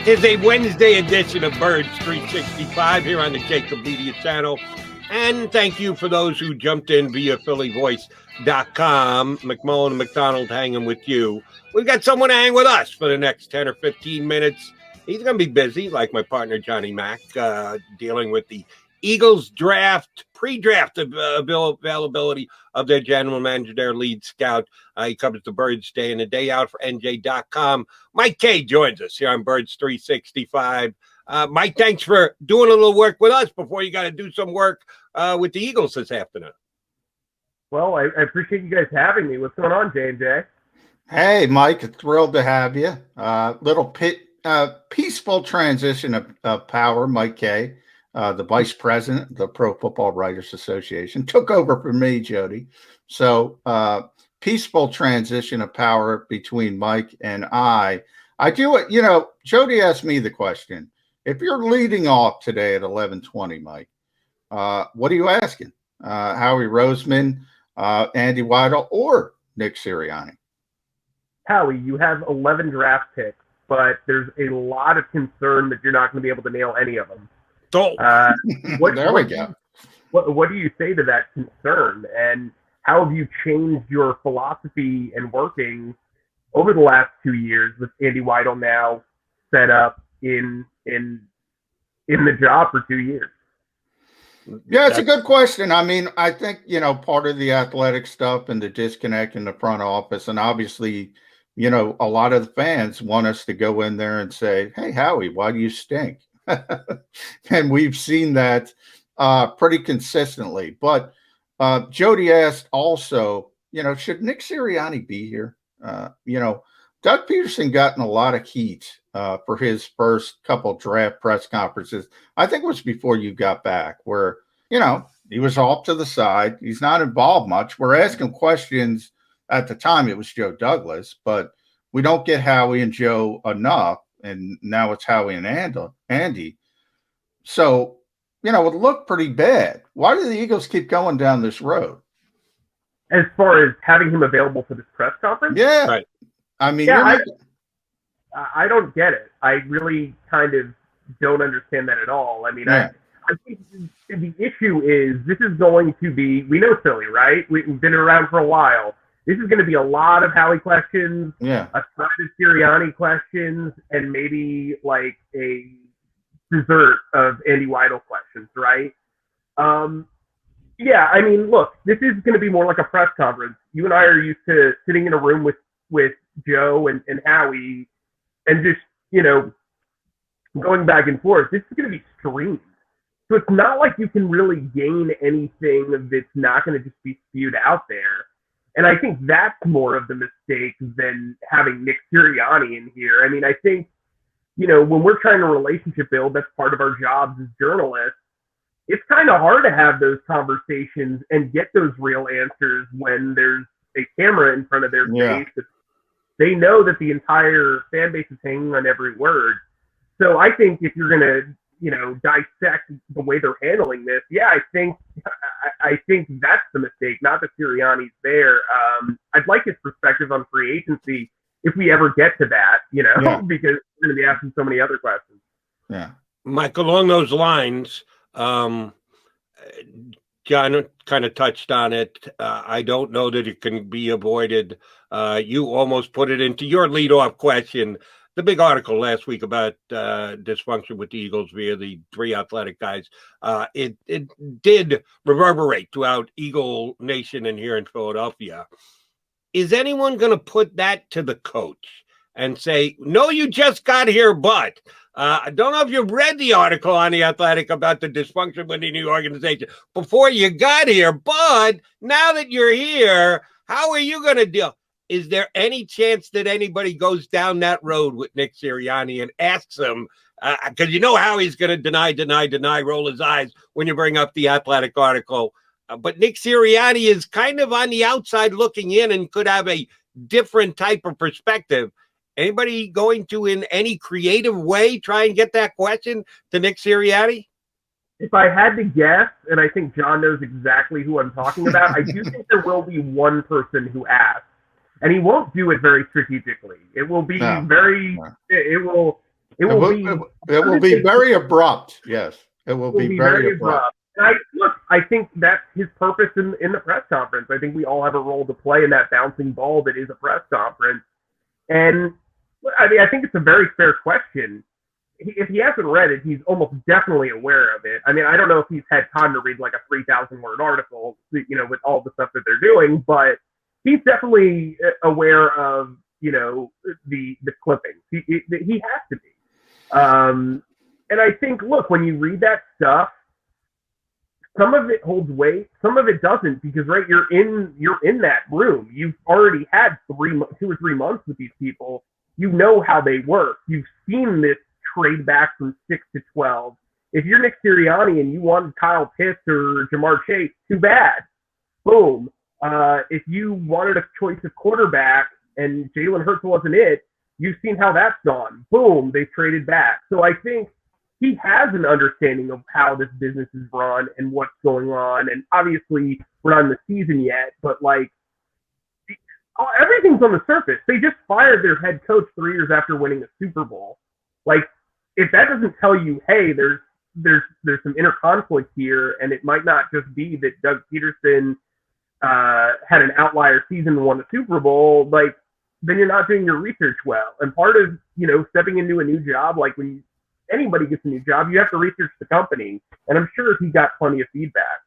Is a Wednesday edition of Birds 365 here on the JAKIB Media channel. And thank you for those who jumped in via PhillyVoice.com. McMullen and McDonald hanging with you. We've got someone to hang with us for the next 10 or 15 minutes. He's going to be busy, like my partner Johnny Mack, dealing with the Eagles draft, pre-draft availability of their general manager, their lead scout. He covers the Birds day in and day out for NJ.com. Mike Kaye joins us here on Birds 365. Mike, thanks for doing a little work with us before you got to do some work with the Eagles this afternoon. Well, I appreciate you guys having me. What's going on, J&J? Hey, Mike, thrilled to have you. Peaceful transition of power, Mike Kaye. The vice president of the Pro Football Writers Association, took over for me, Jody. So peaceful transition of power between Mike and I. I do it, Jody asked me the question. If you're leading off today at 11:20, Mike, what are you asking? Howie Roseman, Andy Weidel, or Nick Sirianni? Howie, you have 11 draft picks, but there's a lot of concern that you're not going to be able to nail any of them. There we go. What do you say to that concern, and how have you changed your philosophy and working over the last 2 years with Andy Weidel now set up in the job for 2 years? Yeah, it's a good question. I mean, I think, part of the athletic stuff and the disconnect in the front office, and obviously, a lot of the fans want us to go in there and say, hey, Howie, why do you stink? And we've seen that pretty consistently. But Jody asked also, should Nick Sirianni be here? Doug Peterson got in a lot of heat for his first couple draft press conferences. I think it was before you got back, where, he was off to the side. He's not involved much. We're asking questions. At the time, it was Joe Douglas, but we don't get Howie and Joe enough. And now it's Howie and Andy. So, it would look pretty bad. Why do the Eagles keep going down this road? As far as having him available for this press conference? Yeah. Right. I mean, I don't get it. I really kind of don't understand that at all. I mean, I think the issue is this is going to be, we know Philly, right? We've been around for a while. This is going to be a lot of Howie questions, a ton of Sirianni questions, and maybe like a dessert of Andy Weidel questions, right? Yeah, I mean, look, this is going to be more like a press conference. You and I are used to sitting in a room with Joe and Howie and just, going back and forth. This is going to be streamed. So it's not like you can really gain anything that's not going to just be spewed out there. And I think that's more of the mistake than having Nick Sirianni in here. I mean, I think, when we're trying to relationship build, that's part of our jobs as journalists. It's kind of hard to have those conversations and get those real answers when there's a camera in front of their face. They know that the entire fan base is hanging on every word. So I think if you're going to, dissect the way they're handling this, I think that's the mistake, not that Sirianni's there. I'd like his perspective on free agency if we ever get to that, because we're going to be asking so many other questions. Yeah. Mike, along those lines, John kind of touched on it. I don't know that it can be avoided. You almost put it into your leadoff question. The big article last week about dysfunction with the Eagles via the three athletic guys, it did reverberate throughout Eagle Nation and here in Philadelphia. Is anyone going to put that to the coach and say, no, you just got here, but I don't know if you've read the article on The Athletic about the dysfunction within the organization before you got here, but now that you're here, how are you going to deal? Is there any chance that anybody goes down that road with Nick Sirianni and asks him, because how he's going to deny, roll his eyes when you bring up the Athletic article. But Nick Sirianni is kind of on the outside looking in and could have a different type of perspective. Anybody going to, in any creative way, try and get that question to Nick Sirianni? If I had to guess, and I think John knows exactly who I'm talking about, I do think there will be one person who asks, and he won't do it very strategically. It will be it will It will be. It will be very abrupt. Yes, it will be very abrupt. And I think that's his purpose in the press conference. I think we all have a role to play in that bouncing ball that is a press conference. And I mean, I think it's a very fair question. If he hasn't read it, he's almost definitely aware of it. I mean, I don't know if he's had time to read like a 3,000-word article, with all the stuff that they're doing, but he's definitely aware of, the clippings. He has to be. And I think, look, when you read that stuff, some of it holds weight, some of it doesn't, because you're in that room. You've already had 2 or 3 months with these people. You know how they work. You've seen this trade back from 6 to 12. If you're Nick Sirianni and you wanted Kyle Pitts or Jamar Chase, too bad. Boom. If you wanted a choice of quarterback and Jalen Hurts wasn't it, you've seen how that's gone. Boom, they traded back. So I think he has an understanding of how this business is run and what's going on. And obviously, we're not in the season yet, but everything's on the surface. They just fired their head coach 3 years after winning a Super Bowl. If that doesn't tell you, hey, there's some inner conflict here, and it might not just be that Doug Peterson had an outlier season and won a Super Bowl, then you're not doing your research well. And part of, stepping into a new job, when anybody gets a new job, you have to research the company. And I'm sure he got plenty of feedback.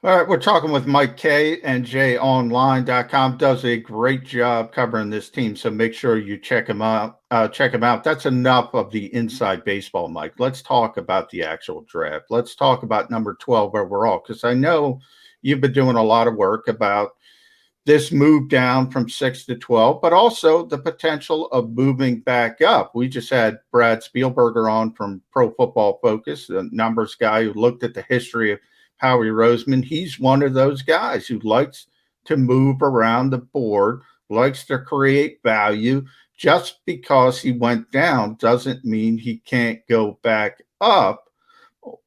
All right, we're talking with Mike Kaye, and JOnline.com does a great job covering this team, so make sure you check him out. That's enough of the inside baseball, Mike. Let's talk about the actual draft. Let's talk about number 12 overall, because I know you've been doing a lot of work about this move down from 6 to 12, but also the potential of moving back up. We just had Brad Spielberger on from Pro Football Focus, the numbers guy who looked at the history of Howie Roseman. He's one of those guys who likes to move around the board, likes to create value. Just because he went down doesn't mean he can't go back up.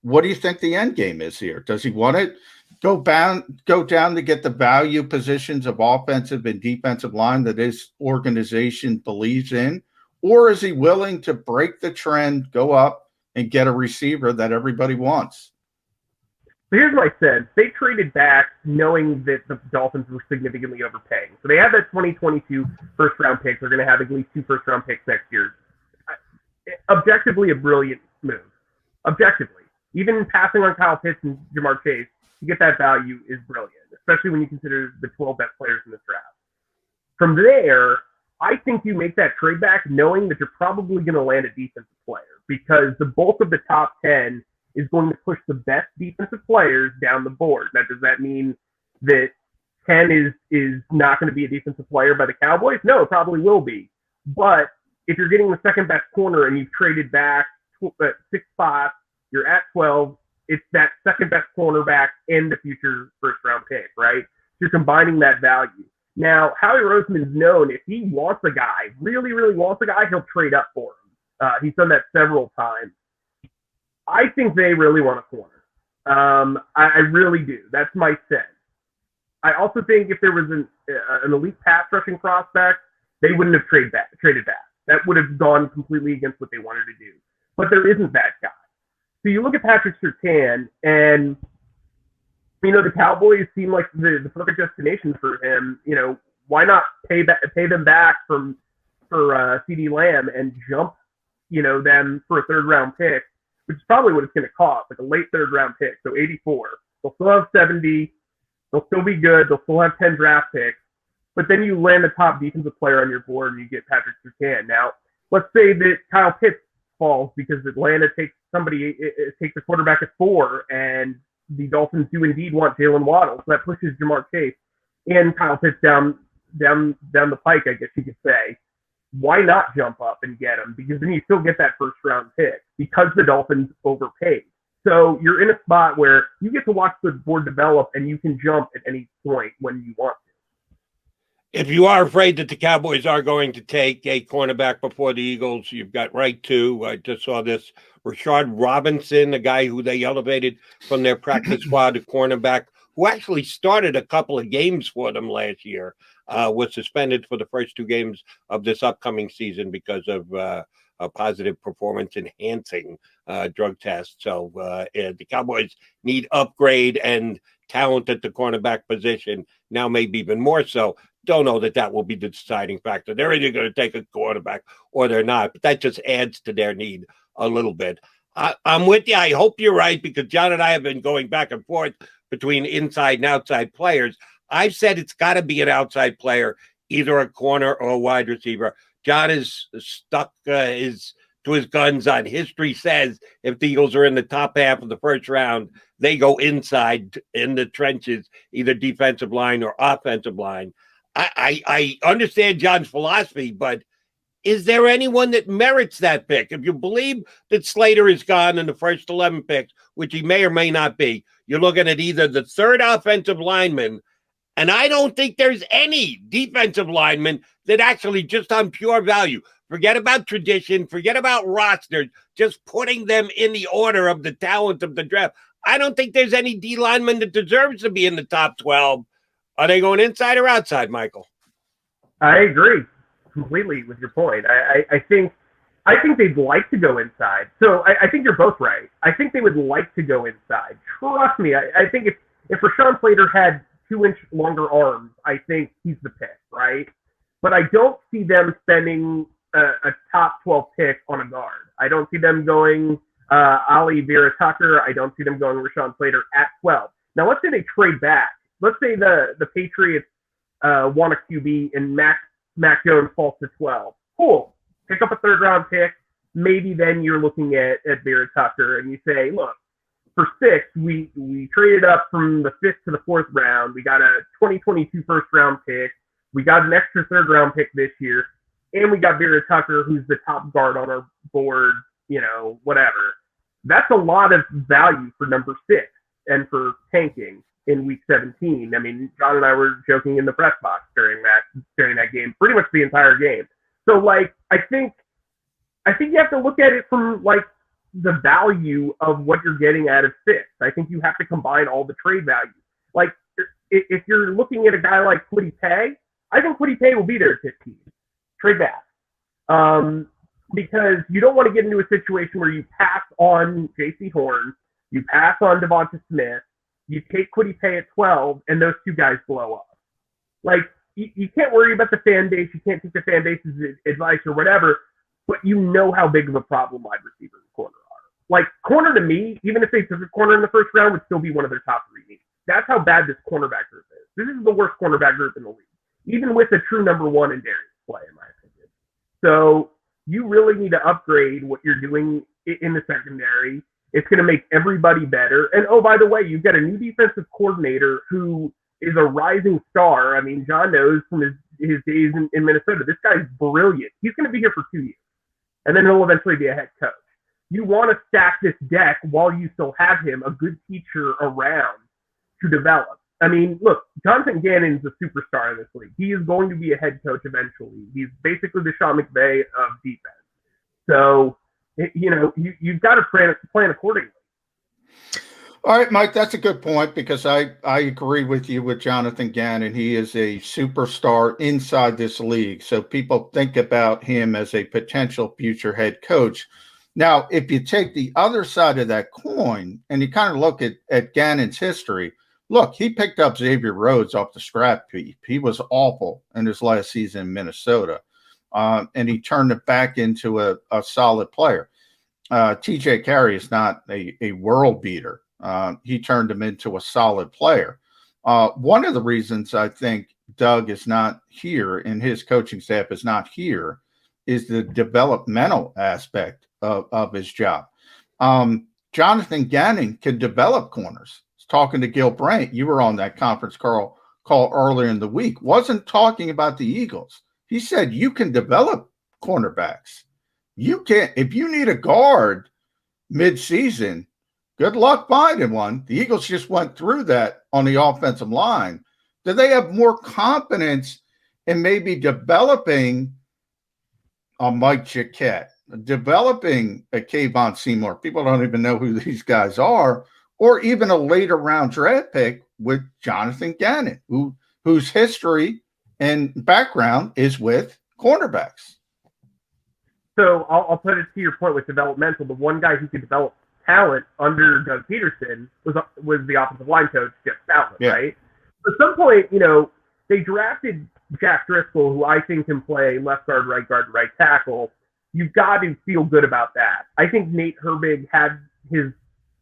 What do you think the end game is here? Does he want it? Go down to get the value positions of offensive and defensive line that his organization believes in? Or is he willing to break the trend, go up, and get a receiver that everybody wants? So here's what I said. They traded back knowing that the Dolphins were significantly overpaying. So they have that 2022 first-round pick. They're going to have at least 2 first-round picks next year. Objectively, a brilliant move. Objectively. Even passing on Kyle Pitts and Jamar Chase, to get that value is brilliant, especially when you consider the 12 best players in this draft. From there, I think you make that trade back knowing that you're probably going to land a defensive player, because the bulk of the top 10 is going to push the best defensive players down the board. Now, does that mean that 10 is not going to be a defensive player by the Cowboys? No, it probably will be. But if you're getting the second best corner and you've traded back 6 spots, you're at 12, it's that second best cornerback and the future first round pick, right? So you're combining that value. Now, Howie Roseman's known if he wants a guy, really, really wants a guy, he'll trade up for him. He's done that several times. I think they really want a corner. I really do. That's my sense. I also think if there was an elite pass rushing prospect, they wouldn't have traded back. That would have gone completely against what they wanted to do. But there isn't that guy. So you look at Patrick Surtain, and the Cowboys seem like the perfect destination for him. Why not pay them back for CeeDee Lamb and jump them for a third round pick, which is probably what it's going to cost, like a late third round pick. So 84. They'll still have 70. They'll still be good. They'll still have 10 draft picks. But then you land the top defensive player on your board and you get Patrick Surtain. Now, let's say that Kyle Pitts falls because Atlanta takes a quarterback at 4, and the Dolphins do indeed want Jalen Waddle. So that pushes Jamar Chase and Kyle Pitts down the pike, I guess you could say. Why not jump up and get him? Because then you still get that first round pick because the Dolphins overpaid. So you're in a spot where you get to watch the board develop and you can jump at any point when you want to. If you are afraid that the Cowboys are going to take a cornerback before the Eagles, you've got right to. I just saw this. Rashard Robinson, a guy who they elevated from their practice squad to cornerback, who actually started a couple of games for them last year, was suspended for the first 2 games of this upcoming season because of a positive performance enhancing drug test. So the Cowboys need upgrade and talent at the cornerback position now, maybe even more so. Don't know that will be the deciding factor. They're either going to take a quarterback or they're not, but that just adds to their need a little bit. I'm with you. I hope you're right, because John and I have been going back and forth between inside and outside players. I've said it's got to be an outside player, either a corner or a wide receiver. John is stuck to his guns on history says if the Eagles are in the top half of the first round, they go inside in the trenches, either defensive line or offensive line. I understand John's philosophy, but is there anyone that merits that pick? If you believe that Slater is gone in the first 11 picks, which he may or may not be, you're looking at either the third offensive lineman, and I don't think there's any defensive lineman that actually just on pure value, forget about tradition, forget about rosters, just putting them in the order of the talent of the draft. I don't think there's any D lineman that deserves to be in the top 12. Are they going inside or outside, Michael? I agree completely with your point. I think they'd like to go inside. So I think you're both right. I think they would like to go inside. Trust me. I think if Rashawn Slater had 2-inch longer arms, I think he's the pick, right? But I don't see them spending a top 12 pick on a guard. I don't see them going Ali Vera Tucker. I don't see them going Rashawn Slater at 12. Now, let's say they trade back. Let's say the Patriots want a QB and Mac Jones falls to 12. Cool. Pick up a third-round pick. Maybe then you're looking at Vera Tucker and you say, look, for 6, we traded up from the 5th to the 4th round. We got a 2022 first-round pick. We got an extra third-round pick this year. And we got Vera Tucker, who's the top guard on our board, whatever. That's a lot of value for number 6 and for tanking in week 17. I mean, John and I were joking in the press box during that game, pretty much the entire game. So, I think you have to look at it from, the value of what you're getting out of 6. I think you have to combine all the trade values. If you're looking at a guy like Kwity Paye, I think Kwity Paye will be there at 15. Trade back. Because you don't want to get into a situation where you pass on J.C. Horn, you pass on Devonta Smith, you take Kwity Paye at 12, and those two guys blow up. You can't worry about the fan base. You can't take the fan base's advice or whatever, but you know how big of a problem wide receiver and corner are. Corner to me, even if they took a corner in the first round, would still be one of their top 3 needs. That's how bad this cornerback group is. This is the worst cornerback group in the league, even with a true number 1 in Darius Slay, in my opinion. So you really need to upgrade what you're doing in the secondary. It's going to make everybody better. And, oh, by the way, you've got a new defensive coordinator who is a rising star. I mean, John knows from his days in Minnesota, this guy's brilliant. He's going to be here for 2 years, and then he'll eventually be a head coach. You want to stack this deck while you still have him, a good teacher around to develop. I mean, look, Jonathan Gannon's a superstar in this league. He is going to be a head coach eventually. He's basically the Sean McVay of defense. So, you've got to plan accordingly. All right, Mike, that's a good point, because I agree with you with Jonathan Gannon. He is a superstar inside this league. So people think about him as a potential future head coach. Now, if you take the other side of that coin and you kind of look at Gannon's history, look, he picked up Xavier Rhodes off the scrap heap. He was awful in his last season in Minnesota, and he turned it back into a solid player. TJ Carey is not a world beater. He turned him into a solid player. One of the reasons I think Doug is not here and his coaching staff is not here is the developmental aspect of his job. Jonathan Gannon can develop corners. Talking to Gil Brandt, you were on that conference call earlier in the week, wasn't talking about the Eagles. He said you can develop cornerbacks. You can, if you need a guard mid-season, good luck finding one. The Eagles just went through that on the offensive line. Do they have more confidence in maybe developing a Mike Jaquette, developing a Kayvon Seymour? People don't even know who these guys are. Or even a later round draft pick with Jonathan Gannon, whose history and background is with cornerbacks. So I'll put it to your point with developmental. The one guy who could develop talent under Doug Peterson was the offensive line coach, Jeff Stoutland, right? At some point, they drafted Jack Driscoll, who I think can play left guard, right tackle. You've got to feel good about that. I think Nate Herbig had his,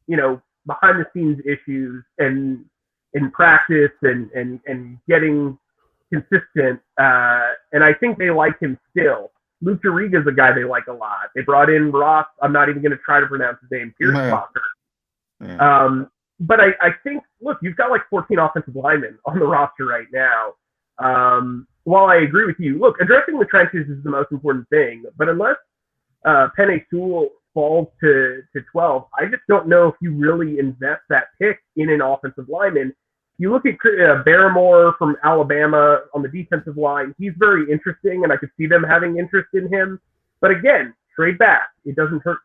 behind the scenes issues and in practice and getting consistent. And I think they like him still. Luke Juriga is a guy they like a lot. They brought in Ross. I'm not even going to try to pronounce his name. Pierce-Foster. But I think, look, you've got like 14 offensive linemen on the roster right now. While I agree with you, look, addressing the trenches is the most important thing. But unless Penei Sewell falls to 12, I just don't know if you really invest that pick in an offensive lineman. You look at Barrymore from Alabama on the defensive line. He's very interesting, and I could see them having interest in him. But again, trade back. It doesn't hurt.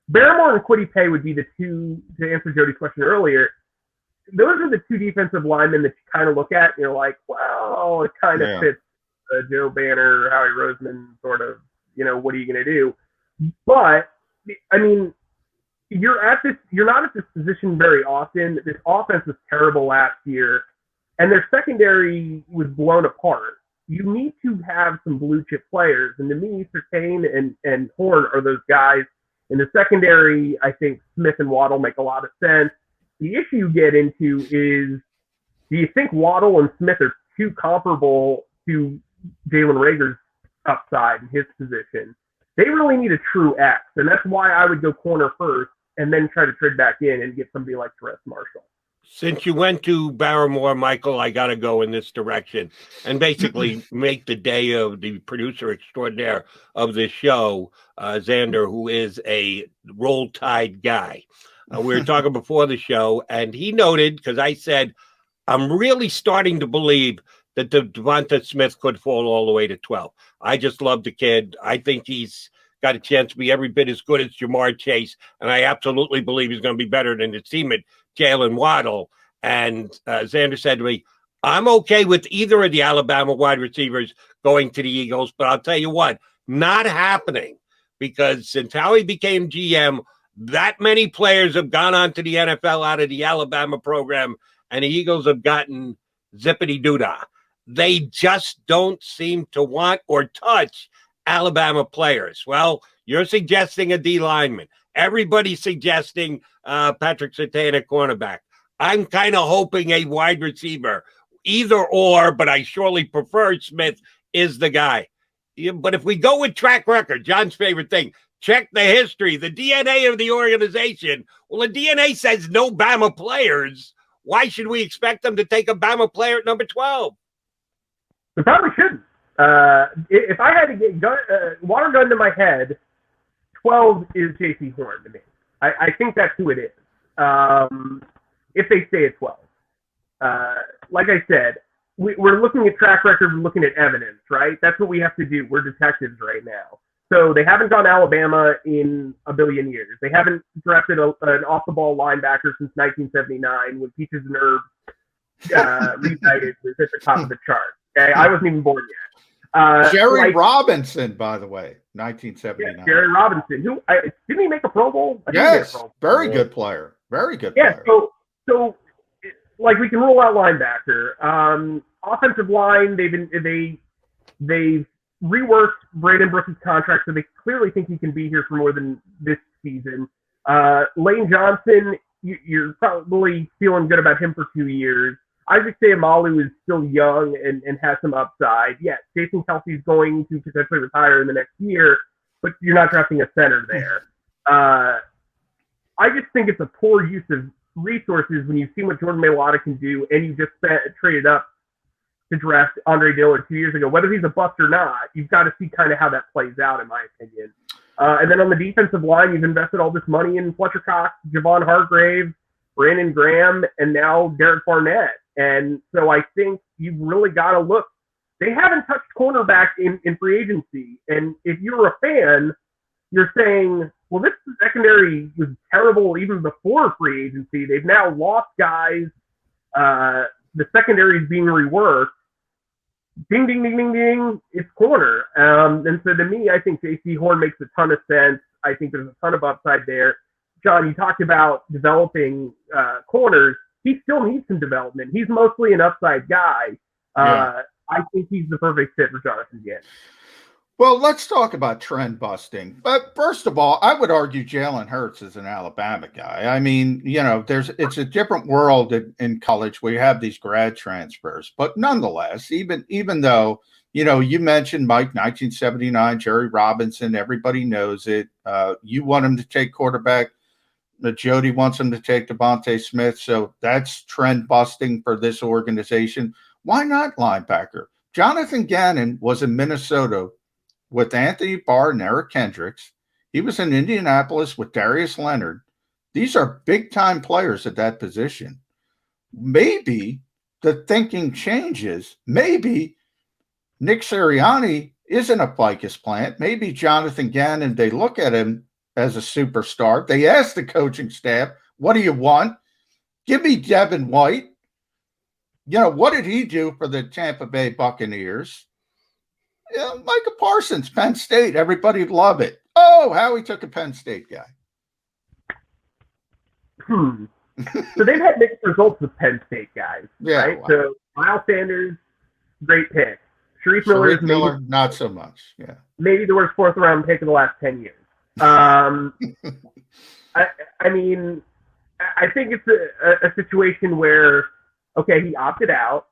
Barrymore and Kwity Paye would be the two, to answer Jody's question earlier, those are the two defensive linemen that you kind of look at and you're like, well, it kind of fits Joe Banner, Howie Roseman sort of, what are you going to do? But, I mean, you're not at this position very often. This offense was terrible last year, and their secondary was blown apart. You need to have some blue chip players, and to me, Surtain and Horn are those guys. In the secondary, I think Smith and Waddle make a lot of sense. The issue you get into is, do you think Waddle and Smith are too comparable to Jalen Reagor's upside in his position? They really need a true X, and that's why I would go corner first and then try to trade back in and get somebody like Terrence Marshall. Since you went to Barrymore, Michael, I got to go in this direction and basically make the day of the producer extraordinaire of this show, Xander, who is a Roll Tide guy. We were talking before the show, and he noted, because I said, I'm really starting to believe that the Devonta Smith could fall all the way to 12. I just love the kid. I think he's got a chance to be every bit as good as Jamar Chase, and I absolutely believe he's going to be better than his teammate, Jalen Waddle. And Xander said to me, I'm okay with either of the Alabama wide receivers going to the Eagles, but I'll tell you what, not happening, because since Howie became GM, that many players have gone on to the NFL out of the Alabama program, and the Eagles have gotten zippity-doo-dah. They just don't seem to want or touch Alabama players. Well, you're suggesting a D lineman. Everybody's suggesting Patrick Surtain at cornerback. I'm kind of hoping a wide receiver, either or, but I surely prefer Smith is the guy. But if we go with track record, John's favorite thing, check the history, the DNA of the organization. Well, the DNA says no Bama players. Why should we expect them to take a Bama player at number 12? They probably shouldn't. If I had to get water gun to my head, 12 is J.C. Horn to me. I think that's who it is. If they stay at 12. Like I said, we're looking at track record, we're looking at evidence, right? That's what we have to do. We're detectives right now. So they haven't gone Alabama in a billion years. They haven't drafted an off-the-ball linebacker since 1979 when Peaches and Herbs reunited was at the top of the chart. Okay, I wasn't even born yet. Jerry Robinson, by the way, 1979. Yeah, Jerry Robinson. Didn't he make a Pro Bowl? Yes, very good player. Very good player. So like we can rule out linebacker. Offensive line, they've reworked Braden Brooks' contract, so they clearly think he can be here for more than this season. Lane Johnson, you're probably feeling good about him for 2 years. Isaac Seumalo is still young and has some upside. Yes, Jason Kelsey's going to potentially retire in the next year, but you're not drafting a center there. I just think it's a poor use of resources when you've seen what Jordan Mailata can do, and you just traded up to draft Andre Dillard 2 years ago. Whether he's a bust or not, you've got to see kind of how that plays out, in my opinion. And then on the defensive line, you've invested all this money in Fletcher Cox, Javon Hargrave, Brandon Graham, and now Derek Barnett. And so I think you've really got to look. They haven't touched cornerback in free agency. And if you're a fan, you're saying, well, this secondary was terrible even before free agency. They've now lost guys. The secondary is being reworked. ding, ding, ding, ding, ding, it's corner. And so to me, I think J.C. Horn makes a ton of sense. I think there's a ton of upside there. John, you talked about developing corners. He still needs some development. He's mostly an upside guy. I think he's the perfect fit for Jonathan Gannon. Well, let's talk about trend busting. But first of all, I would argue Jalen Hurts is an Alabama guy. I mean, it's a different world in college where you have these grad transfers. But nonetheless, even though, you mentioned Mike, 1979, Jerry Robinson, everybody knows it. You want him to take quarterback. Jody wants him to take Devontae Smith. So that's trend busting for this organization. Why not linebacker? Jonathan Gannon was in Minnesota with Anthony Barr and Eric Kendricks. He was in Indianapolis with Darius Leonard. These are big-time players at that position. Maybe the thinking changes. Maybe Nick Sirianni isn't a ficus plant. Maybe Jonathan Gannon, they look at him as a superstar. They ask the coaching staff, what do you want? Give me Devin White. What did he do for the Tampa Bay Buccaneers? Micah Parsons, Penn State. Everybody'd love it. Oh, Howie took a Penn State guy. So they've had mixed results with Penn State guys, right? Wow. So Miles Sanders, great pick. Sharif Miller, not so much. Yeah, maybe the worst fourth round pick of the last 10 years. I mean, I think it's a situation where, okay, he opted out.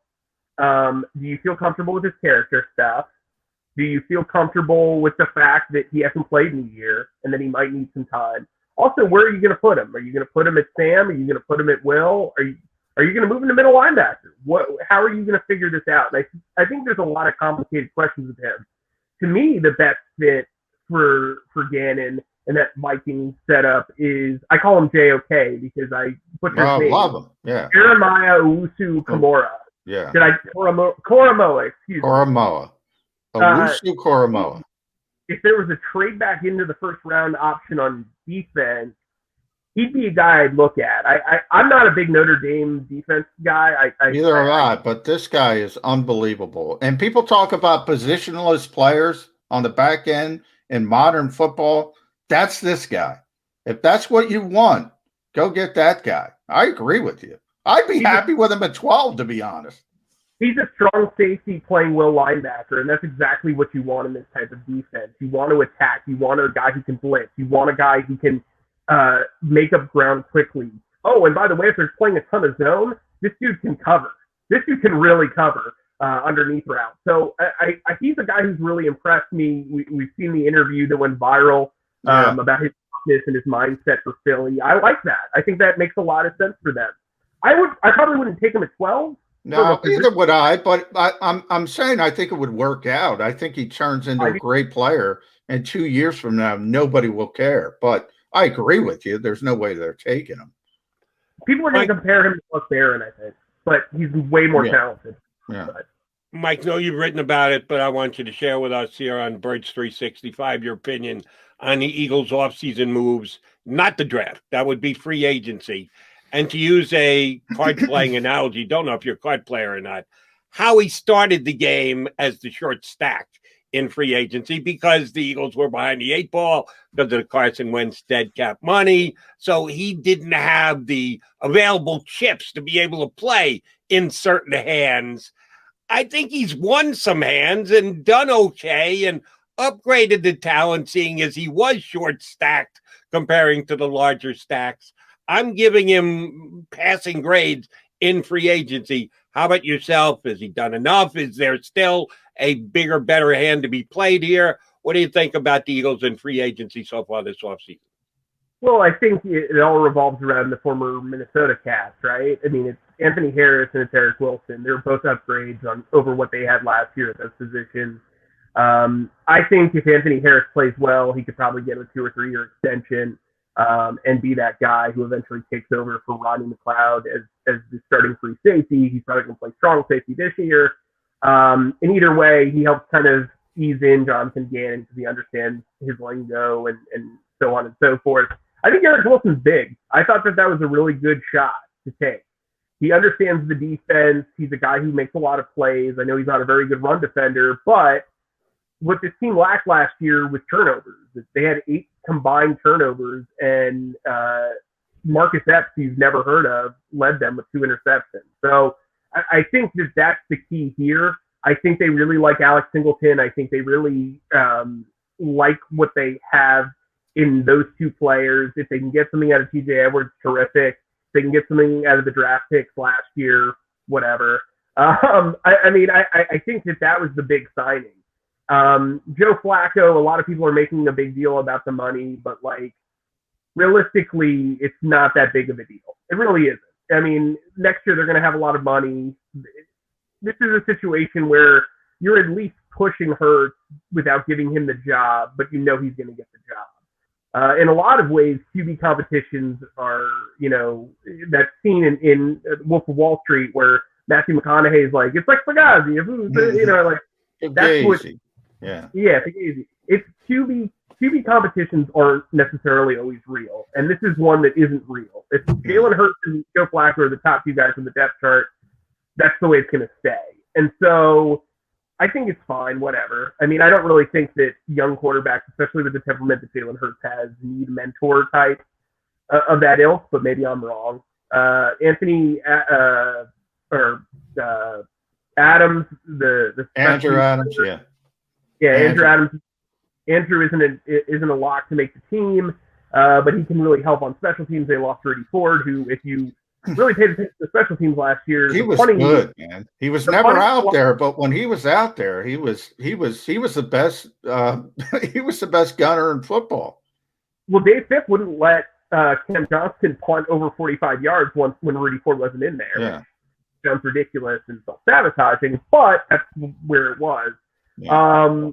Do you feel comfortable with his character stuff? Do you feel comfortable with the fact that he hasn't played in a year and that he might need some time? Also, where are you going to put him? Are you going to put him at Sam? Are you going to put him at Will? Are you going to move him to middle linebacker? How are you going to figure this out? And I think there's a lot of complicated questions with him. To me, the best fit for Gannon and that Viking setup is, I call him JOK because I butchered his name. Love him. Yeah. Jeremiah Owusu-Koramoah. Yeah. Koramoah, excuse me. Owusu Koramoah. If there was a trade back into the first round option on defense, he'd be a guy I'd look at. I'm not a big Notre Dame defense guy. Neither am I, but this guy is unbelievable. And people talk about positionless players on the back end in modern football. That's this guy. If that's what you want, go get that guy. I agree with you. I'd be happy with him at 12, to be honest. He's a strong safety playing will linebacker, and that's exactly what you want in this type of defense. You want to attack. You want a guy who can blitz. You want a guy who can make up ground quickly. Oh, and by the way, if they're playing a ton of zone, this dude can cover. This dude can really cover underneath route. So he's a guy who's really impressed me. We've seen the interview that went viral about his toughness and his mindset for Philly. I like that. I think that makes a lot of sense for them. I probably wouldn't take him at 12. No, either would I, but I'm saying I think it would work out. I think he turns into a great player, and 2 years from now, nobody will care. But I agree with you. There's no way they're taking him. People are going to compare him to Buck Barron, I think, but he's way more talented. Yeah. Mike, no, you've written about it, but I want you to share with us here on Birds 365 your opinion on the Eagles' offseason moves, not the draft. That would be free agency. And to use a card-playing analogy, don't know if you're a card player or not, how he started the game as the short stack in free agency because the Eagles were behind the eight ball because of the Carson Wentz dead cap money. So he didn't have the available chips to be able to play in certain hands. I think he's won some hands and done okay and upgraded the talent, seeing as he was short stacked comparing to the larger stacks. I'm giving him passing grades in free agency. How about yourself? Has he done enough? Is there still a bigger, better hand to be played here? What do you think about the Eagles in free agency so far this offseason? Well, I think it all revolves around the former Minnesota cast, right? I mean, it's Anthony Harris and it's Eric Wilson. They're both upgrades over what they had last year at those positions. I think if Anthony Harris plays well, he could probably get a 2 or 3 year extension. And be that guy who eventually takes over for Rodney McLeod as the starting free safety. He's probably going to play strong safety this year. And either way, he helps kind of ease in Jonathan Gannon because he understands his lingo and so on and so forth. I think Eric Wilson's big. I thought that was a really good shot to take. He understands the defense. He's a guy who makes a lot of plays. I know he's not a very good run defender, but what this team lacked last year was turnovers. They had 8 combined turnovers, and Marcus Epps, you've never heard of, led them with 2 interceptions. So I think that that's the key here. I think they really like Alex Singleton. I think they really like what they have in those 2 players. If they can get something out of TJ Edwards, terrific. If they can get something out of the draft picks last year, whatever. I think that was the big signing. Joe Flacco, a lot of people are making a big deal about the money, but like realistically, it's not that big of a deal. It really isn't. I mean, next year they're going to have a lot of money. This is a situation where you're at least pushing Hurts without giving him the job, but you know he's going to get the job. In a lot of ways, QB competitions are, that's seen in Wolf of Wall Street, where Matthew McConaughey is like, it's like Fugazi, that's what. Yeah, Fugazi. It's QB competitions aren't necessarily always real, and this is one that isn't real. If Jalen Hurts and Joe Flacco are the top 2 guys on the depth chart, that's the way it's going to stay. And so I think it's fine, whatever. I mean, I don't really think that young quarterbacks, especially with the temperament that Jalen Hurts has, need a mentor type of that ilk, but maybe I'm wrong. Adams, Andrew Adams, Andrew Adams. Andrew isn't a lock to make the team, but he can really help on special teams. They lost Rudy Ford, who, if you really paid attention to special teams last year, he was good, man. He was never out there, but when he was out there, he was the best. He was the best gunner in football. Well, Dave Fipp wouldn't let Cam Johnston punt over 45 yards when Rudy Ford wasn't in there. Yeah. Sounds ridiculous and self-sabotaging, but that's where it was. Yeah.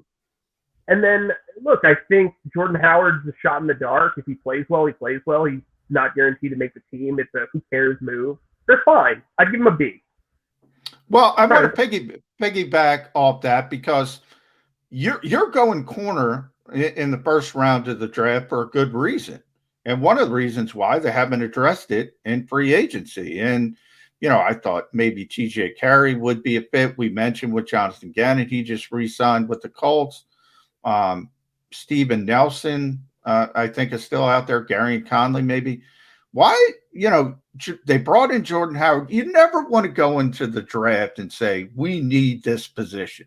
And then, look, I think Jordan Howard's a shot in the dark. If he plays well, he plays well. He's not guaranteed to make the team. It's a who cares move. They're fine. I'd give him a B. Well, I want to piggyback off that because you're going corner in the first round of the draft for a good reason. And one of the reasons why they haven't addressed it in free agency. And, I thought maybe TJ Carey would be a fit. We mentioned with Jonathan Gannon, he just re-signed with the Colts. Steven Nelson, I think, is still out there. Gary Conley, maybe. Why, they brought in Jordan Howard. You never want to go into the draft and say, we need this position.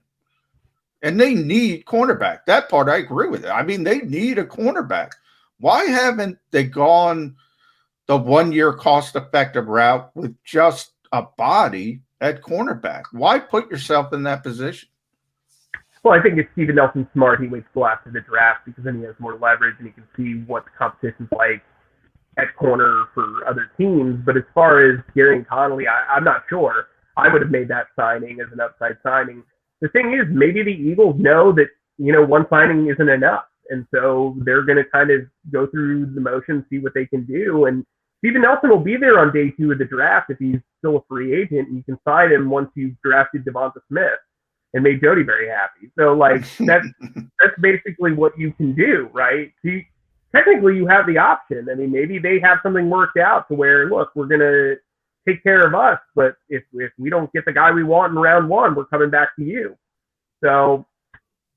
And they need cornerback. That part, I agree with it. I mean, they need a cornerback. Why haven't they gone the 1-year cost-effective route with just a body at cornerback? Why put yourself in that position? Well, I think if Steven Nelson's smart, he waits till after the draft because then he has more leverage and he can see what the competition's like at corner for other teams. But as far as Gary Conley, I'm not sure. I would have made that signing as an upside signing. The thing is, maybe the Eagles know that, one signing isn't enough. And so they're going to kind of go through the motions, see what they can do. And Steven Nelson will be there on day 2 of the draft if he's still a free agent. And you can sign him once you've drafted Devonta Smith and made Jody very happy. So, that's basically what you can do, right? See, technically, you have the option. I mean, maybe they have something worked out to where, look, we're going to take care of us, but if we don't get the guy we want in round 1, we're coming back to you. So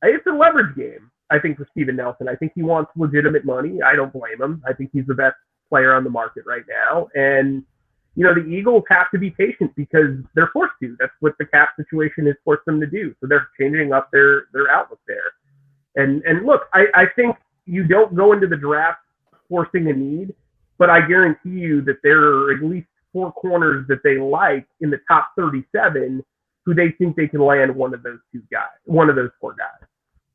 it's a leverage game, I think, for Steven Nelson. I think he wants legitimate money. I don't blame him. I think he's the best player on the market right now. And, the Eagles have to be patient because they're forced to. That's what the cap situation has forced them to do. So they're changing up their outlook there. And look, I think you don't go into the draft forcing a need, but I guarantee you that there are at least 4 corners that they like in the top 37 who they think they can land one of those 4 guys.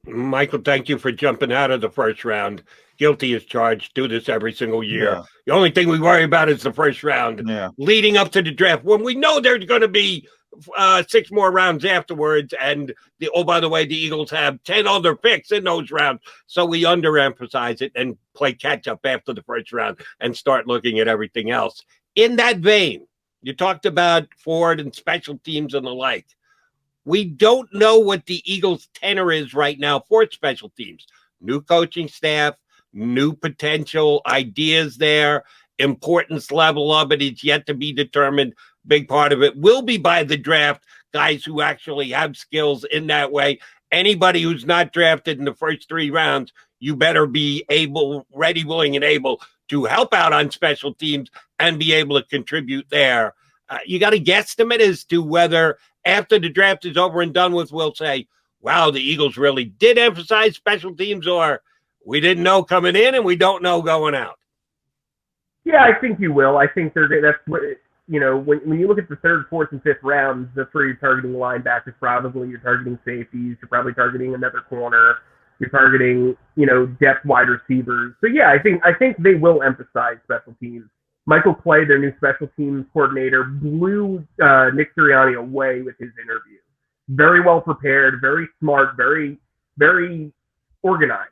Michael, thank you for jumping out of the first round. Guilty as charged. Do this every single year. Yeah. The only thing we worry about is the first round. Yeah. Leading up to the draft, when we know there's going to be 6 more rounds afterwards. And by the way, the Eagles have 10 other picks in those rounds. So we underemphasize it and play catch up after the first round and start looking at everything else. In that vein, you talked about Ford and special teams and the like. We don't know what the Eagles' tenor is right now for special teams. New coaching staff, new potential ideas there. importance level of it is yet to be determined. Big part of it will be by the draft, guys who actually have skills in that way. Anybody who's not drafted in the first 3 rounds, you better be able, ready, willing, and able to help out on special teams and be able to contribute there. You got a guesstimate as to whether after the draft is over and done with, we'll say, wow, the Eagles really did emphasize special teams, or we didn't know coming in and we don't know going out? Yeah, I think you will. I think that's what, when you look at the 3rd, 4th, and 5th rounds, that's where you're targeting linebackers probably, you're targeting safeties, you're probably targeting another corner, you're targeting, depth wide receivers. So yeah, I think they will emphasize special teams. Michael Clay, their new special teams coordinator, blew Nick Sirianni away with his interview. Very well prepared, very smart, very, very organized.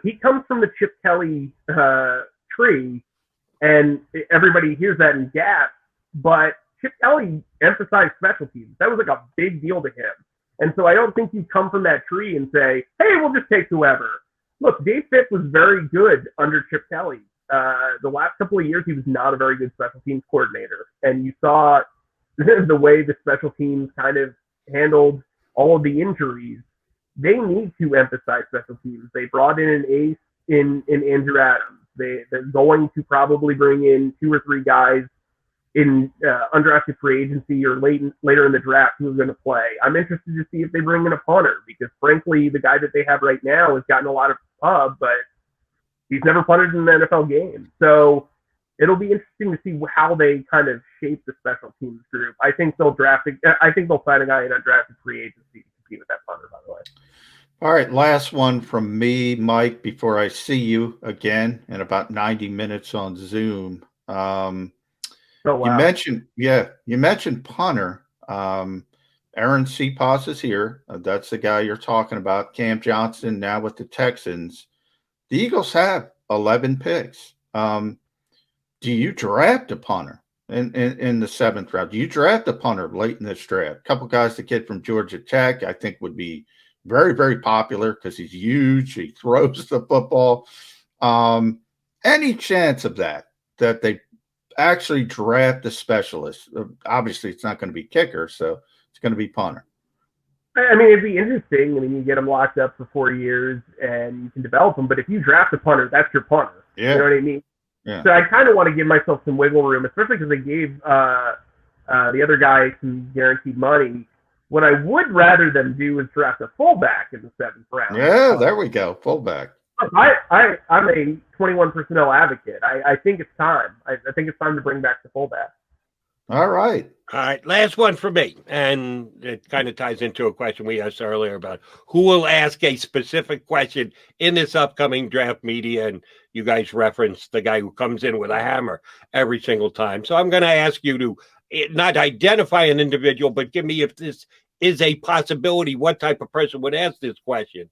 He comes from the Chip Kelly tree, and everybody hears that and gasps, but Chip Kelly emphasized special teams. That was like a big deal to him. And so I don't think you come from that tree and say, hey, we'll just take whoever. Look, Dave Fitt was very good under Chip Kelly. The last couple of years, he was not a very good special teams coordinator. And you saw the way the special teams kind of handled all of the injuries. They need to emphasize special teams. They brought in an ace in Andrew Adams. They're going to probably bring in 2 or 3 guys in undrafted free agency or later in the draft who are going to play. I'm interested to see if they bring in a punter, because frankly, the guy that they have right now has gotten a lot of pub, but he's never punted in an NFL game. So it'll be interesting to see how they kind of shape the special teams group. I think they'll find a guy in undrafted free agency to compete with that punter, by the way. All right, last one from me, Mike, before I see you again in about 90 minutes on Zoom. Wow. You mentioned punter. Aaron Cepas is here. That's the guy you're talking about. Cam Johnson now with the Texans. The Eagles have 11 picks. Do you draft a punter in the 7th round? Do you draft a punter late in this draft? A couple guys, the kid from Georgia Tech, I think would be very, very popular because he's huge. He throws the football. Any chance of that they actually draft a specialist? Obviously, it's not going to be kicker, so it's going to be punter. I mean, it'd be interesting. I mean, you get them locked up for 4 years and you can develop them. But if you draft a punter, that's your punter. Yeah. You know what I mean? Yeah. So I kind of want to give myself some wiggle room, especially because they gave the other guy some guaranteed money. What I would rather them do is draft a fullback in the 7th round. Yeah, there we go. Fullback. I'm a 21 personnel advocate. I think it's time. I think it's time to bring back the fullback. All right. All right, last one for me, and it kind of ties into a question we asked earlier about who will ask a specific question in this upcoming draft media, and you guys referenced the guy who comes in with a hammer every single time. So I'm going to ask you to not identify an individual, but give me, if this is a possibility, what type of person would ask this question.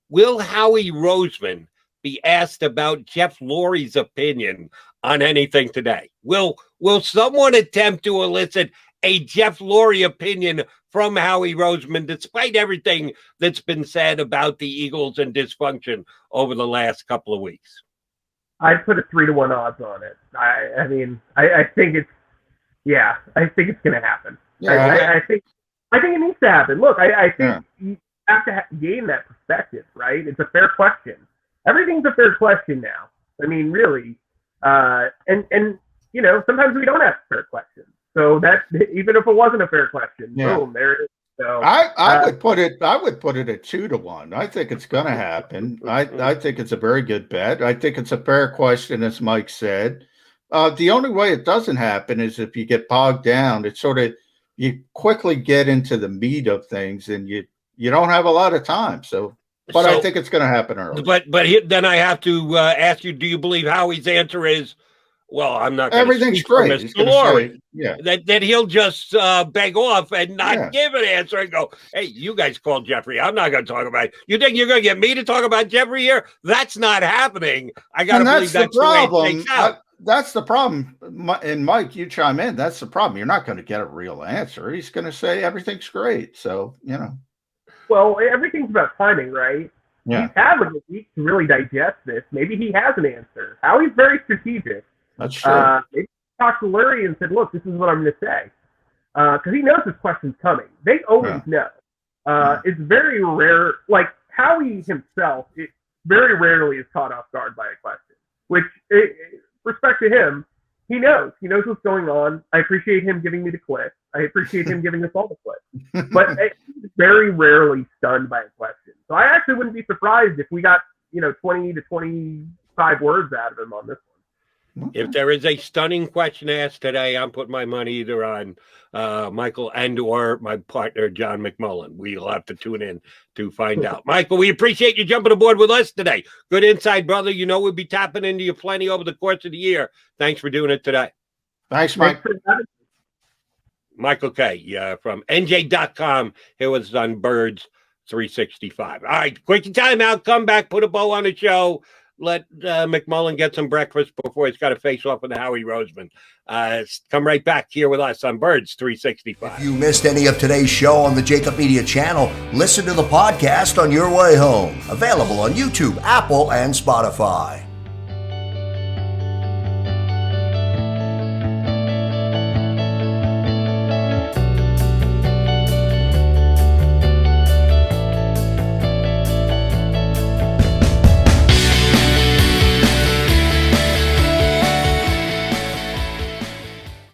Will Howie Roseman be asked about Jeff Lurie's opinion on anything today? Will someone attempt to elicit a Jeff Lurie opinion from Howie Roseman, despite everything that's been said about the Eagles and dysfunction over the last couple of weeks? I'd put a 3-1 odds on it. I think it's going to happen. Yeah, I think it needs to happen. Look, I think you have to gain that perspective, right? It's a fair question. Everything's a fair question now. I mean, really. And sometimes we don't ask fair questions. So that, even if it wasn't a fair question, boom, there it is. So I would put it at 2-1. I think it's going to happen. I think it's a very good bet. I think it's a fair question, as Mike said. The only way it doesn't happen is if you get bogged down. It's sort of, you quickly get into the meat of things, and you don't have a lot of time. But I think it's going to happen early. But then I have to ask you: do you believe Howie's answer is, "Well, I'm not going everything's great"? He's Lurie, say, that he'll just beg off and not give an answer and go, "Hey, you guys called Jeffrey. I'm not going to talk about it. You think you're going to get me to talk about Jeffrey here? That's not happening." I got to believe that's the problem. The way it shakes out. That's the problem. And Mike, you chime in. That's the problem. You're not going to get a real answer. He's going to say everything's great. So, Well, everything's about timing, right? Yeah. He's had like a week to really digest this. Maybe he has an answer. Howie's very strategic. That's true. Maybe talked to Larry and said, look, this is what I'm going to say. Because he knows this question's coming. They always know. It's very rare. Like, Howie himself, it very rarely is caught off guard by a question, which, respect to him, he knows. He knows what's going on. I appreciate him giving me the clip. I appreciate him giving us all the clips. But he's very rarely stunned by a question. So I actually wouldn't be surprised if we got, 20 to 25 words out of him on this one. If there is a stunning question asked today, I'm putting my money either on Michael and or my partner, John McMullen. We'll have to tune in to find out. Michael, we appreciate you jumping aboard with us today. Good insight, brother. We'll be tapping into you plenty over the course of the year. Thanks for doing it today. Thanks, Mike. Michael Kaye from NJ.com. Here with us on Birds 365. All right, quick timeout. Come back, put a bow on the show. Let McMullen get some breakfast before he's got to face off with Howie Roseman. Come right back here with us on Birds 365. If you missed any of today's show on the JAKIB Media channel, listen to the podcast on your way home. Available on YouTube, Apple, and Spotify.